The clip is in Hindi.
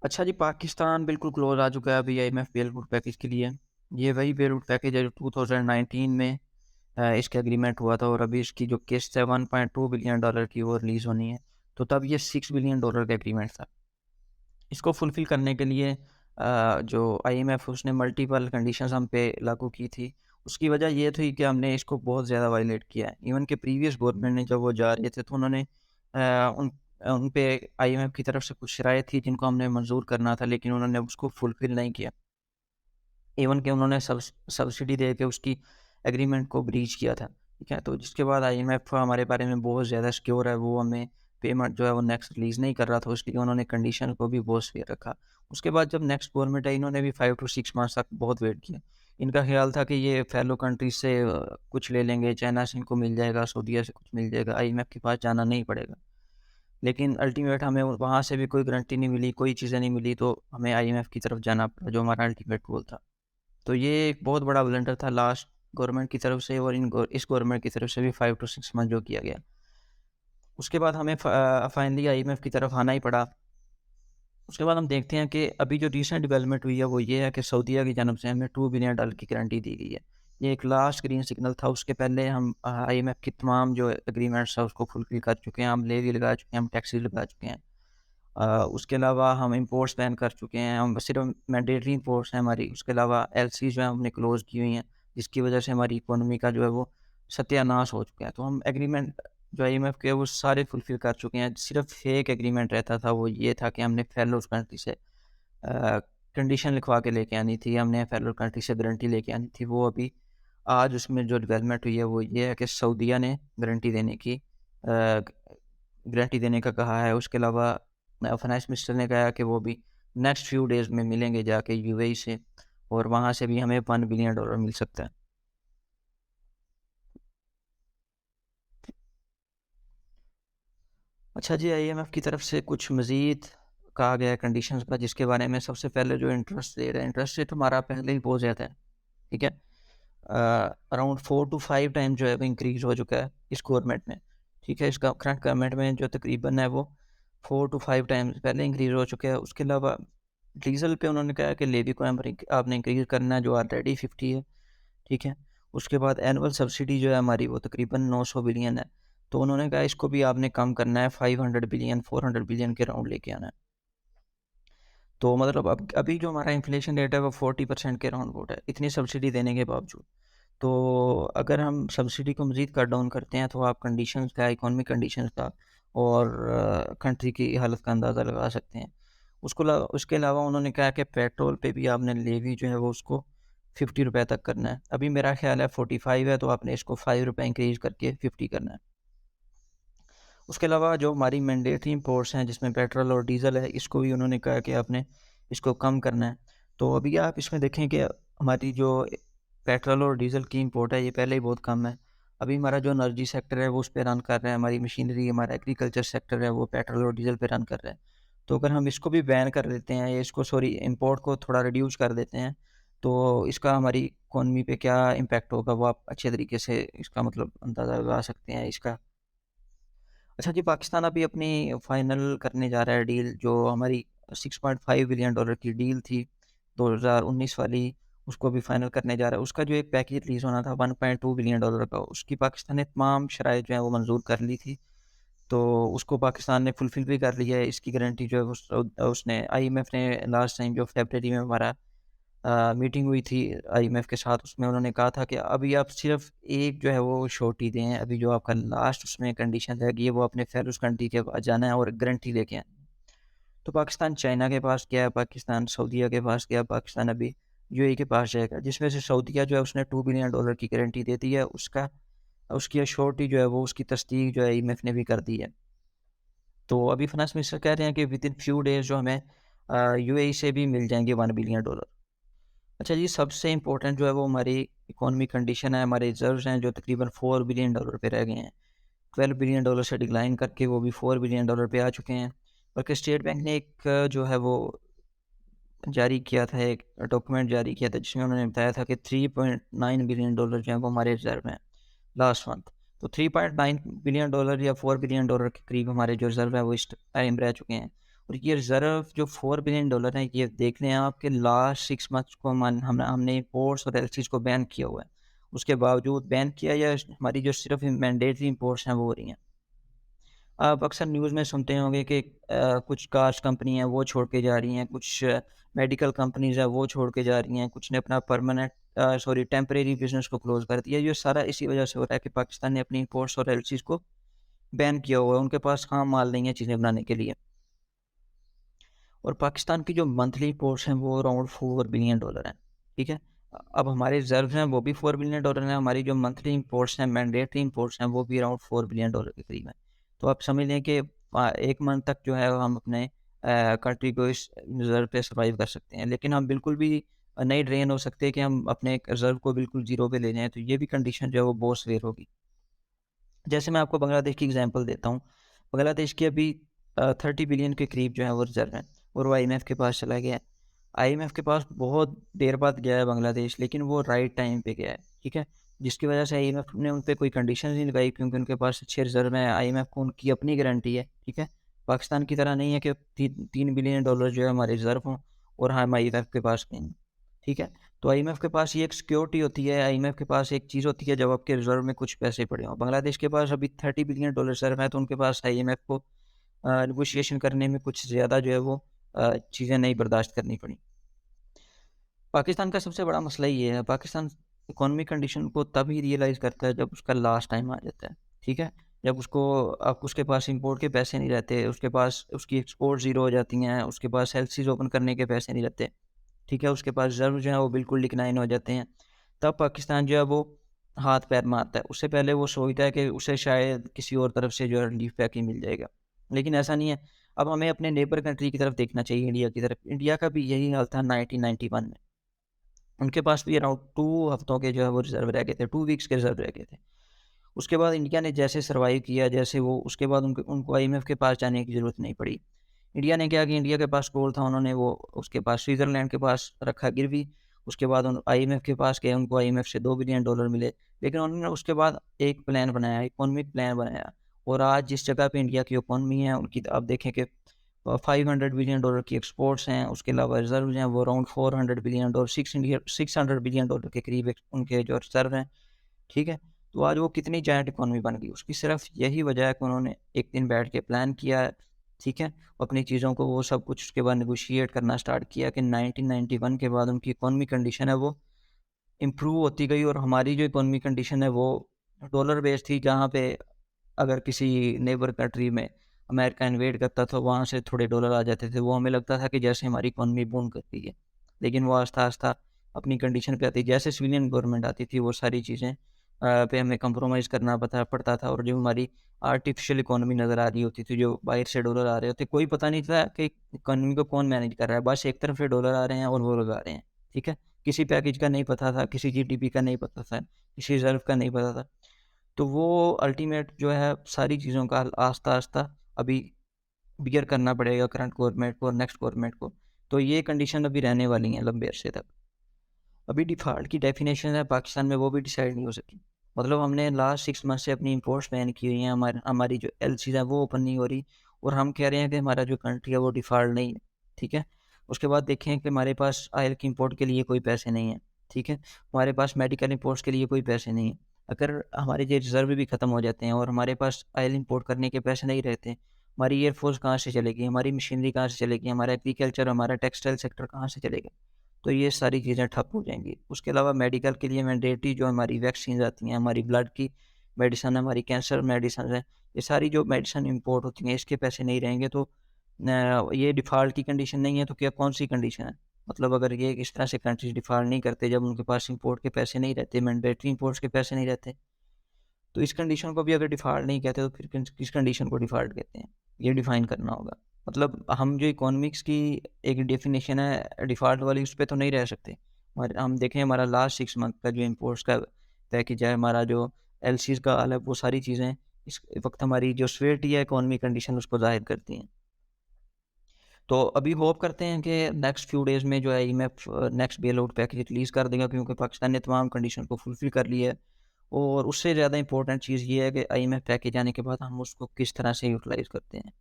अच्छा जी, पाकिस्तान बिल्कुल क्लोज़ आ चुका है अभी आईएमएफ बेल आउट पैकेज के लिए। ये वही बेल आउट पैकेज है जो 2019 में इसका एग्रीमेंट हुआ था और अभी इसकी जो किस्त है $1.2 बिलियन की वो रिलीज़ होनी है। तो तब ये $6 बिलियन का एग्रीमेंट था। इसको फुलफ़िल करने के लिए जो आईएमएफ उसने मल्टीपल कंडीशंस हम पे लागू की थी। उसकी वजह ये थी कि हमने इसको बहुत ज़्यादा वायलेट किया है। इवन के प्रीवियस गवर्नमेंट ने जब वो जा रहे थे तो उन्होंने उन उन पे आईएमएफ की तरफ से कुछ शराइत थी जिनको हमने मंज़ूर करना था, लेकिन उन्होंने उसको फुलफ़िल नहीं किया। इवन कि उन्होंने सब्सिडी दे के उसकी एग्रीमेंट को ब्रीच किया था, ठीक है? तो जिसके बाद आईएमएफ हमारे बारे में बहुत ज़्यादा सिक्योर है, वो हमें पेमेंट जो है वो नेक्स्ट रिलीज़ नहीं कर रहा था, उसके लिए उन्होंने कंडीशन को भी बहुत सेवर रखा। उसके बाद जब नेक्स्ट गवर्नमेंट आई, इन्होंने भी 5 टू 6 मंथ्स तक बहुत वेट किया। इनका ख़्याल था कि ये फेलो कंट्रीज़ से कुछ ले लेंगे, चाइना से इनको मिल जाएगा, सऊदीया से कुछ मिल जाएगा, आईएमएफ के पास जाना नहीं पड़ेगा। लेकिन अल्टीमेट हमें वहाँ से भी कोई गारंटी नहीं मिली, कोई चीज़ें नहीं मिली, तो हमें आईएमएफ की तरफ जाना पड़ा, जो हमारा अल्टीमेट गोल था। तो ये एक बहुत बड़ा ब्लंडर था लास्ट गवर्नमेंट की तरफ से और इस गवर्नमेंट की तरफ से भी 5 टू 6 मंथ जो किया गया। उसके बाद हमें फाइनली आईएमएफ की तरफ आना ही पड़ा। उसके बाद हम देखते हैं कि अभी जो रीसेंट डेवलपमेंट हुई है वो ये है कि सऊदीया की जानब से हमें $2 बिलियन की गारंटी दी गई है। ये एक लास्ट ग्रीन सिग्नल था, उसके पहले हम आईएमएफ की तमाम जो एग्रीमेंट्स है उसको फुलफिल कर चुके हैं, हम लेवी लगा चुके हैं, हम टैक्सेस लगा चुके हैं। उसके अलावा हम इंपोर्ट्स बैन कर चुके हैं, हम सिर्फ मैंडेटरी इंपोर्ट्स हैं हमारी, उसके अलावा एलसी जो है हमने क्लोज़ की हुई हैं, जिसकी वजह से हमारी इकोनॉमी का जो है वो सत्यानाश हो चुका है। तो हम एग्रीमेंट जो आईएमएफ के वो सारे फुलफ़िल कर चुके हैं, सिर्फ एक एग्रीमेंट रहता था, वो ये था कि हमने फेलो कंट्री से कंडीशन लिखवा के लेके आनी थी, हमने फेलो कंट्री से गारंटी लेके आनी थी। वो अभी आज उसमें जो डेवलपमेंट हुई है वो ये है कि सऊदीया ने गारंटी देने का कहा है। उसके अलावा फाइनेंस मिनिस्टर ने कहा कि वो भी नेक्स्ट फ्यू डेज़ में मिलेंगे जाके यूएई से और वहाँ से भी हमें $1 बिलियन मिल सकता है। अच्छा जी, आईएमएफ की तरफ से कुछ मज़ीद कहा गया है कंडीशंस का, जिसके बारे में सबसे पहले जो इंटरेस्ट रेट हमारा पहले ही बहुत ज़्यादा है, ठीक है? अराउंड 4 टू 5 टाइम जो है वो इंक्रीज़ हो चुका है इस गवर्नमेंट में, ठीक है? इसका करंट गवर्नमेंट में जो तकरीबन है वो 4 टू 5 टाइम्स पहले इंक्रीज़ हो चुका है। उसके अलावा डीज़ल पे उन्होंने कहा कि लेवी को आपने इंक्रीज़ करना है जो ऑलरेडी 50 है, ठीक है? उसके बाद एनुअल सब्सिडी जो है हमारी वो तकरीबन 900 बिलियन है। तो उन्होंने कहा इसको भी आपने कम करना है, 500 बिलियन, 400 बिलियन के अराउंड लेके आना है। तो मतलब अब अभी जो हमारा इन्फ्लेशन रेट है वो 40% के अराउंड है, इतनी सब्सिडी देने के बावजूद। तो अगर हम सब्सिडी को मज़ीद कट डाउन करते हैं तो आप कंडीशंस का, इकोनॉमिक कंडीशंस का और कंट्री की हालत का अंदाज़ा लगा सकते हैं। उसके अलावा उन्होंने कहा कि पेट्रोल पे भी आपने लेवी जो है वो उसको ₹50 तक करना है। अभी मेरा ख़्याल है 45 है, तो आपने इसको ₹5 इंक्रीज़ करके 50 करना है। उसके अलावा जो हमारी मैंडेटरी इंपोर्ट्स हैं जिसमें पेट्रोल और डीज़ल है, इसको भी उन्होंने कहा कि आपने इसको कम करना है। तो अभी आप इसमें देखें कि हमारी जो पेट्रोल और डीज़ल की इंपोर्ट है ये पहले ही बहुत कम है। अभी हमारा जो एनर्जी सेक्टर है वो उस पे रन कर रहा है, हमारी मशीनरी, हमारा एग्रीकल्चर सेक्टर है वो पेट्रोल और डीज़ल पे रन कर रहा है। तो अगर हम इसको भी बैन कर देते हैं या इसको इंपोर्ट को थोड़ा रिड्यूस कर देते हैं, तो इसका हमारी इकोनॉमी पे क्या इम्पैक्ट होगा वो आप अच्छे तरीके से इसका मतलब अंदाज़ा लगा सकते हैं इसका। अच्छा जी, पाकिस्तान अभी अपनी फाइनल करने जा रहा है डील, जो हमारी $6.5 बिलियन की डील थी 2019 वाली, उसको अभी फाइनल करने जा रहा है। उसका जो एक पैकेज रिलीज़ होना था $1.2 बिलियन का, उसकी पाकिस्तान ने तमाम शराइत जो है वो मंजूर कर ली थी। तो उसको पाकिस्तान ने फुलफ़िल भी कर लिया है। इसकी गारंटी जो है उसने आईएमएफ ने लास्ट टाइम जो फरवरी में हमारा मीटिंग हुई थी आईएमएफ के साथ, उसमें उन्होंने कहा था कि अभी आप सिर्फ एक जो है वो श्योरिटी दें, अभी जो आपका लास्ट उसमें कंडीशन रहेगी वो अपने फेलोज़ कंट्री के पास जाना है और गारंटी लेके आनी है। तो पाकिस्तान चाइना के पास गया, पाकिस्तान सऊदीया के पास गया, पाकिस्तान अभी यूएई के पास जाएगा, जिसमें से सऊदीया जो है उसने $2 बिलियन की गारंटी दे दी है। उसकी श्योरिटी जो है वो उसकी तस्दीक जो है आईएमएफ ने भी कर दी है। तो अभी फाइनेंस मिनिस्टर कह रहे हैं कि विदिन फ्यू डेज़ जो हमें यूएई से भी मिल जाएँगे $1 बिलियन। अच्छा जी, सबसे इम्पोर्टेंट जो है वो हमारी इकोनॉमी कंडीशन है, हमारे रिज़र्व्स हैं जो तकरीबन $4 बिलियन पे रह गए हैं। $12 बिलियन से डिक्लाइन करके वो भी $4 बिलियन पे आ चुके हैं। बल्कि स्टेट बैंक ने एक जो है वो जारी किया था, एक डॉक्यूमेंट जारी किया था जिसमें उन्होंने बताया था कि $3.9 बिलियन जो हैं वो हमारे रिज़र्व हैं लास्ट मंथ। तो $3.9 बिलियन या $4 बिलियन के करीब हमारे जो रिज़र्व है वो इस टाइम रह चुके हैं। और ये रिज़र्व जो $4 बिलियन है, ये देख लें आप कि लास्ट 6 मंथ्स को हमने इंपोर्ट्स और एलसीज़ को बैन किया हुआ है। उसके बावजूद बैन किया या हमारी जो सिर्फ़ मैंडेटरी इंपोर्ट्स हैं वो हो रही हैं। आप अक्सर न्यूज़ में सुनते होंगे कि कुछ कार्स कंपनी हैं वो छोड़ के जा रही हैं, कुछ मेडिकल कंपनीज़ हैं वो छोड़ के जा रही हैं, कुछ ने अपना टेम्परेरी बिज़नेस को क्लोज़ कर दिया। ये सारा इसी वजह से हो रहा है कि पाकिस्तान ने अपनी इंपोर्ट्स और एलसीज़ को बैन किया हुआ है। उनके पास खाम माल नहीं है चीज़ें बनाने के लिए। और पाकिस्तान की जो मंथली इंपोर्ट्स हैं वो अराउंड $4 बिलियन हैं, ठीक है? अब हमारे रिज़र्व्स हैं वो भी $4 बिलियन हैं, हमारी जो मंथली इंपोर्ट्स हैं, मैंडेटरी इंपोर्ट्स हैं वो भी अराउंड $4 बिलियन के करीब हैं। तो आप समझ लें कि 1 मंथ तक जो है हम अपने कंट्री को इस रिज़र्व पे सर्वाइव कर सकते हैं। लेकिन हम बिल्कुल भी नहीं ड्रेन हो सकते कि हम अपने रिज़र्व को बिल्कुल ज़ीरो पे ले जाएँ, तो ये भी कंडीशन जो है वो बहुत सीवियर होगी। जैसे मैं आपको बांग्लादेश की एग्जांपल देता हूँ। बांग्लादेश की अभी 30 बिलियन के करीब जो है वो रिज़र्व है और वो आईएमएफ के पास चला गया है। आईएमएफ के पास बहुत देर बाद गया है बांग्लादेश, लेकिन वो राइट टाइम पे गया है, ठीक है? जिसकी वजह से आईएमएफ ने उन पे कोई कंडीशंस नहीं लगाई क्योंकि उनके पास अच्छे रिज़र्व हैं। आईएमएफ को उनकी अपनी गारंटी है, ठीक है? पाकिस्तान की तरह नहीं है कि $3 बिलियन जो है हमारे रिज़र्व हों और हम आईएमएफ के पास गए हैं, ठीक है? तो आईएमएफ के पास ये एक सिक्योरिटी होती है, आईएमएफ के पास एक चीज़ होती है जब आपके रिज़र्व में कुछ पैसे पड़े हों। बांग्लादेश के पास अभी $30 बिलियन रिज़र्व है, तो उनके पास आईएमएफ को नेगोशिएशन करने में कुछ ज़्यादा जो है वो चीज़ें नहीं बर्दाश्त करनी पड़ी। पाकिस्तान का सबसे बड़ा मसला ये है, पाकिस्तान इकोनॉमिक कंडीशन को तभी रियलाइज़ करता है जब उसका लास्ट टाइम आ जाता है, ठीक है? जब उसके पास इम्पोर्ट के पैसे नहीं रहते, उसके पास उसकी एक्सपोर्ट ज़ीरो हो जाती हैं, उसके पास एलसीज़ ओपन करने के पैसे नहीं रहते, ठीक है? उसके पास रिज़र्व जो है वो बिल्कुल डिक्लाइन हो जाते हैं। तब पाकिस्तान जो है वो हाथ-पैर मारता है। उससे पहले वो सोचता है कि उसे शायद किसी और तरफ से जो है रिलीफ़ पैकेज मिल जाएगा। लेकिन ऐसा नहीं है। अब हमें अपने नेबर कंट्री की तरफ देखना चाहिए, इंडिया की तरफ। इंडिया का भी यही हाल था 1991 में। उनके पास भी अराउंड 2 हफ्तों के जो है वो रिज़र्व रह गए थे, 2 वीक्स के रिज़र्व रह गए थे। उसके बाद इंडिया ने जैसे सर्वाइव किया, जैसे वो उसके बाद उनको आईएमएफ के पास जाने की ज़रूरत नहीं पड़ी। इंडिया ने क्या किया, इंडिया के पास गोल्ड था, उन्होंने वो उसके पास स्विट्ज़रलैंड के पास रखा गिरवी। उसके बाद उन आईएमएफ के पास गए, उनको आईएमएफ से $2 बिलियन मिले। लेकिन उन्होंने उसके बाद एक प्लान बनाया, इकोनॉमिक प्लान बनाया और आज जिस जगह पे इंडिया की इकोनॉमी है, उनकी आप देखें कि $500 बिलियन की एक्सपोर्ट्स हैं, उसके अलावा रिज़र्व हैं वो अराउंड $400 बिलियन, 600 बिलियन के करीब उनके जो रिज़र्व हैं, ठीक है? तो आज वो कितनी जायंट इकोनॉमी बन गई, उसकी सिर्फ यही वजह है कि उन्होंने एक दिन बैठ के प्लान किया है, ठीक है? अपनी चीज़ों को वो सब कुछ उसके बाद नेगोशिएट करना स्टार्ट किया कि 1991 के बाद उनकी इकोनॉमी कंडीशन है वो इम्प्रूव होती गई और हमारी जो इकोनॉमी कंडीशन है वो डॉलर बेस्ड थी, जहाँ पे अगर किसी नेबर कंट्री में अमेरिका इन्वेड करता था, वहाँ से थोड़े डॉलर आ जाते थे। वो हमें लगता था कि जैसे हमारी इकोनॉमी बूम कर रही है। लेकिन वो आस्ता-आस्ता अपनी कंडीशन पे आती, जैसे सिविलियन गवर्नमेंट आती थी, वो सारी चीज़ें पे हमें कंप्रोमाइज़ करना पड़ता था और जो हमारी आर्टिफ़िशियल इकोनॉमी नज़र आ रही होती थी, जो बाहर से डॉलर आ रहे होते, कोई पता नहीं था कि इकोनॉमी को कौन मैनेज कर रहा है। बस एक तरफ से डॉलर आ रहे हैं और वो लोग आ रहे हैं, ठीक है? किसी पैकेज का नहीं पता था, किसी जीडीपी का नहीं पता था, किसी रिज़र्व का नहीं पता था। तो वो अल्टीमेट जो है सारी चीज़ों का आस्ता-आस्ता अभी बियर करना पड़ेगा करंट गवर्नमेंट को और नेक्स्ट गवर्नमेंट को। तो ये कंडीशन अभी रहने वाली हैं लंबे अरसे तक। अभी डिफ़ॉल्ट की डेफ़िनेशन है पाकिस्तान में, वो भी डिसाइड नहीं हो सकी। मतलब हमने लास्ट 6 मंथ से अपनी इंपोर्ट्स बैन की हुई हैं, हमारी जो एलसीज़ हैं वो ओपन नहीं हो रही और हम कह रहे हैं कि हमारा जो कंट्री है वो डिफ़ॉल्ट नहीं है, ठीक है? उसके बाद देखें कि हमारे पास ऑयल की इंपोर्ट के लिए कोई पैसे नहीं हैं, ठीक है? हमारे पास मेडिकल इंपोर्ट्स के लिए कोई पैसे नहीं हैं। अगर हमारे ये रिज़र्व भी ख़त्म हो जाते हैं और हमारे पास ऑयल इंपोर्ट करने के पैसे नहीं रहते, हमारी एयर फ़ोर्स कहाँ से चलेगी? हमारी मशीनरी कहाँ से चलेगी? हमारा एग्रीकल्चर, हमारा टेक्सटाइल सेक्टर कहाँ से चलेगा? तो ये सारी चीज़ें ठप हो जाएँगी। उसके अलावा मेडिकल के लिए मैंडेटरी जो हमारी वैक्सीन्स आती हैं, हमारी ब्लड की मेडिसिन, हमारी कैंसर मेडिसिन है, ये सारी जो मेडिसिन इम्पोर्ट होती हैं, इसके पैसे नहीं रहेंगे तो ये डिफ़ॉल्ट की कंडीशन नहीं है तो क्या कौन-सी कंडीशन है? मतलब अगर ये इस तरह से कंट्रीज़ डिफ़ॉल्ट नहीं करते, जब उनके पास इम्पोर्ट के पैसे नहीं रहते, मैंडेटरी इम्पोर्ट्स के पैसे नहीं रहते, तो इस कंडीशन को भी अगर डिफ़ॉल्ट नहीं कहते तो फिर किस कंडीशन को डिफ़ॉल्ट कहते हैं? ये डिफ़ाइन करना होगा। मतलब हम जो इकोनॉमिक्स की एक डेफ़िनेशन है डिफ़ॉल्ट वाली, उस पे तो नहीं रह सकते। और हम देखें हमारा लास्ट 6 मंथ का जो इम्पोर्ट्स का पैकेज है, हमारा जो एलसीज़ का हाल है, वो सारी चीज़ें इस वक़्त हमारी जो स्वेटी है इकोनॉमी कंडीशन उसको ज़ाहिर करती हैं। तो अभी होप करते हैं कि नेक्स्ट फ्यू डेज़ में जो है IMF next bail out package release कर देगा क्योंकि पाकिस्तान ने तमाम कंडीशन को फुलफ़िल कर लिया है। और उससे ज़्यादा इम्पोर्टेंट चीज़ ये है कि आईएमएफ पैकेज आने के बाद हम उसको किस तरह से यूटिलाइज़ करते हैं।